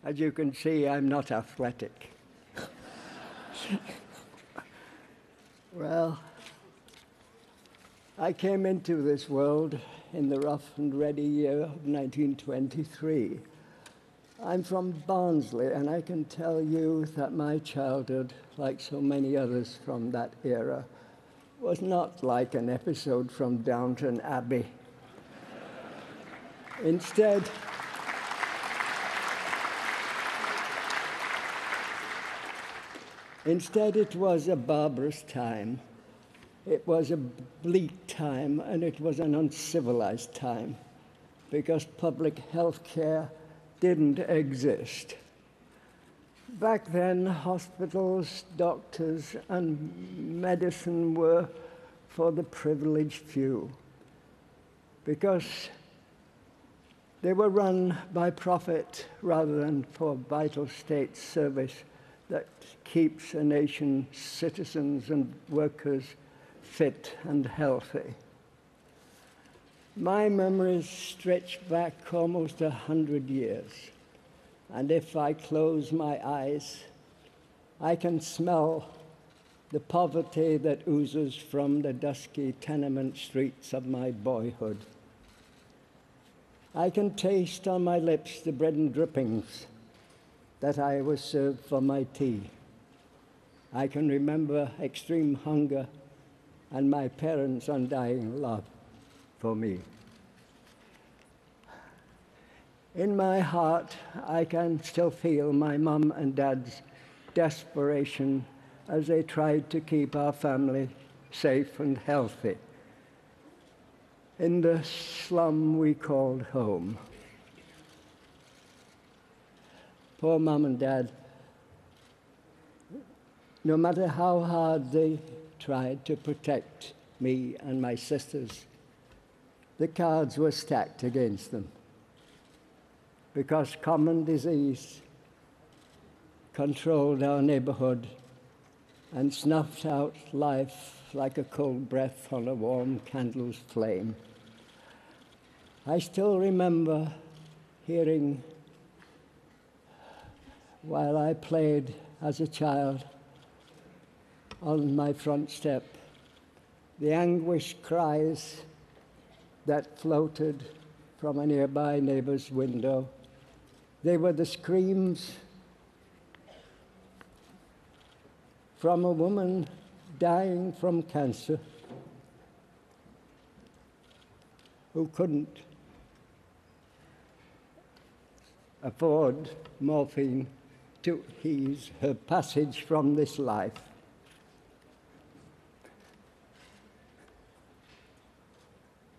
As you can see, I'm not athletic. Well, I came into this world in the rough and ready year of 1923. I'm from Barnsley, and I can tell you that my childhood, like so many others from that era, was not like an episode from Downton Abbey. Instead, it was a barbarous time. It was a bleak time, and it was an uncivilized time, because public health care didn't exist. Back then, hospitals, doctors, and medicine were for the privileged few, because they were run by profit rather than for vital state service that keeps a nation's citizens and workers fit and healthy. My memories stretch back almost 100 years, and if I close my eyes, I can smell the poverty that oozes from the dusky tenement streets of my boyhood. I can taste on my lips the bread and drippings that I was served for my tea. I can remember extreme hunger and my parents' undying love for me. In my heart, I can still feel my mum and dad's desperation as they tried to keep our family safe and healthy in the slum we called home. Poor Mum and Dad, no matter how hard they tried to protect me and my sisters, the cards were stacked against them, because common disease controlled our neighborhood and snuffed out life like a cold breath on a warm candle's flame. I still remember hearing, while I played as a child on my front step, the anguished cries that floated from a nearby neighbor's window. They were the screams from a woman dying from cancer who couldn't afford morphine to ease her passage from this life.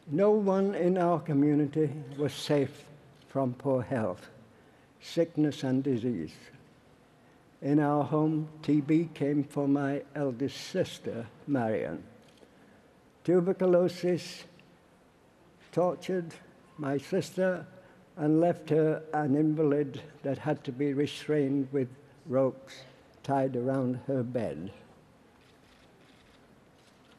No one in our community was safe from poor health, sickness, and disease. In our home, TB came for my eldest sister, Marion. Tuberculosis tortured my sister and left her an invalid that had to be restrained with ropes tied around her bed.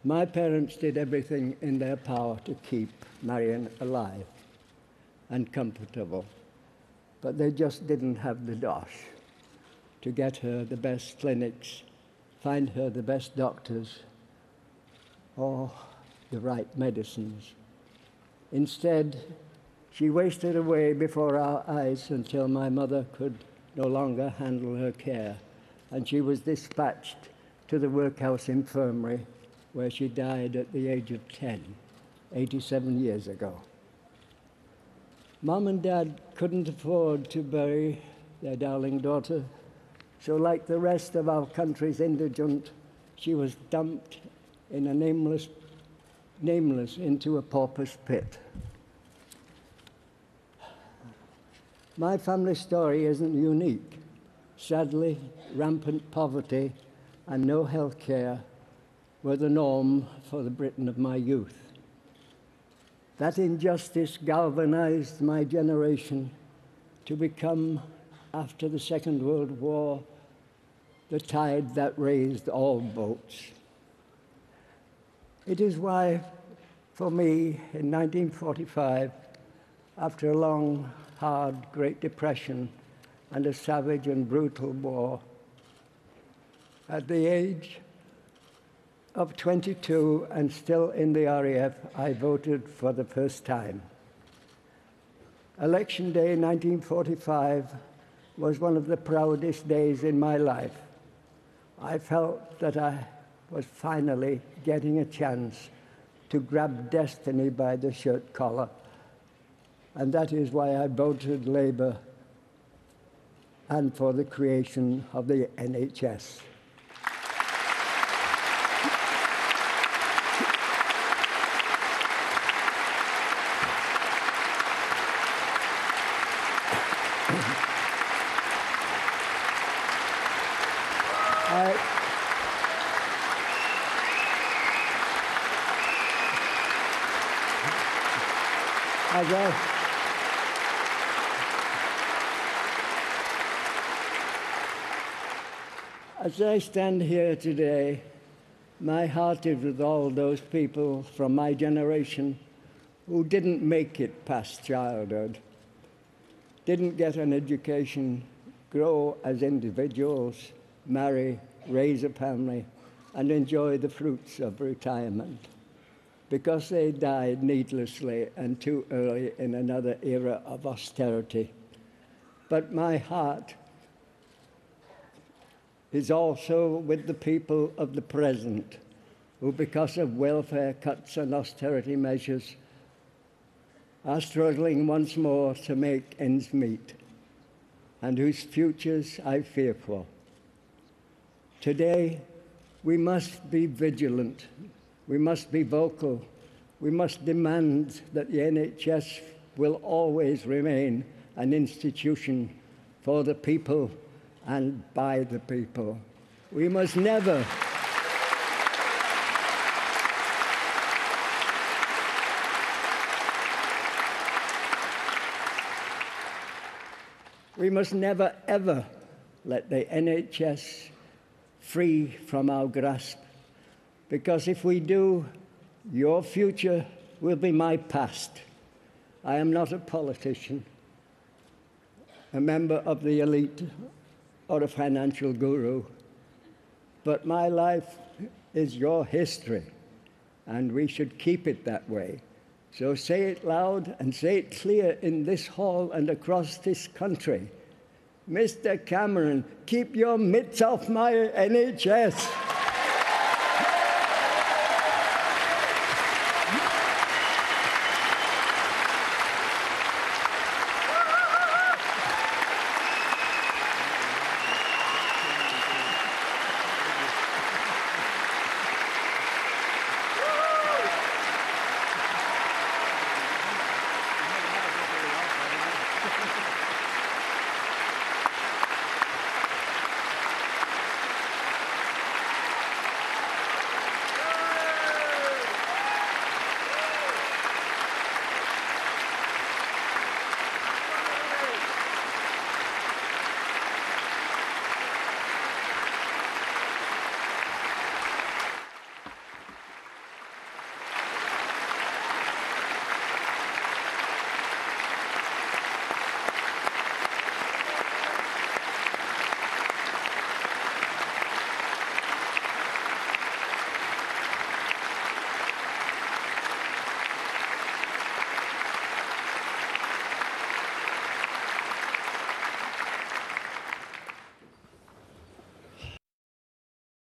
My parents did everything in their power to keep Marion alive and comfortable, but they just didn't have the dosh to get her the best clinics, find her the best doctors, or the right medicines. Instead, she wasted away before our eyes until my mother could no longer handle her care, and she was dispatched to the workhouse infirmary, where she died at the age of 10, 87 years ago. Mom and Dad couldn't afford to bury their darling daughter, so like the rest of our country's indigent, she was dumped in a nameless into a pauper's pit. My family story isn't unique. Sadly, rampant poverty and no health care were the norm for the Britain of my youth. That injustice galvanized my generation to become, after the Second World War, the tide that raised all boats. It is why, for me, in 1945, after a long, hard Great Depression and a savage and brutal war. At the age of 22 and still in the RAF, I voted for the first time. Election Day 1945 was one of the proudest days in my life. I felt that I was finally getting a chance to grab destiny by the shirt collar, and that is why I voted Labour and for the creation of the NHS. As I stand here today, my heart is with all those people from my generation who didn't make it past childhood, didn't get an education, grow as individuals, marry, raise a family, and enjoy the fruits of retirement, because they died needlessly and too early in another era of austerity. But my heart is also with the people of the present, who, because of welfare cuts and austerity measures, are struggling once more to make ends meet, and whose futures I fear for. Today, we must be vigilant. We must be vocal. We must demand that the NHS will always remain an institution for the people and by the people. We must never ever let the NHS free from our grasp, because if we do, your future will be my past. I am not a politician, a member of the elite, or a financial guru, but my life is your history, and we should keep it that way. So say it loud and say it clear in this hall and across this country. Mr. Cameron, keep your mitts off my NHS.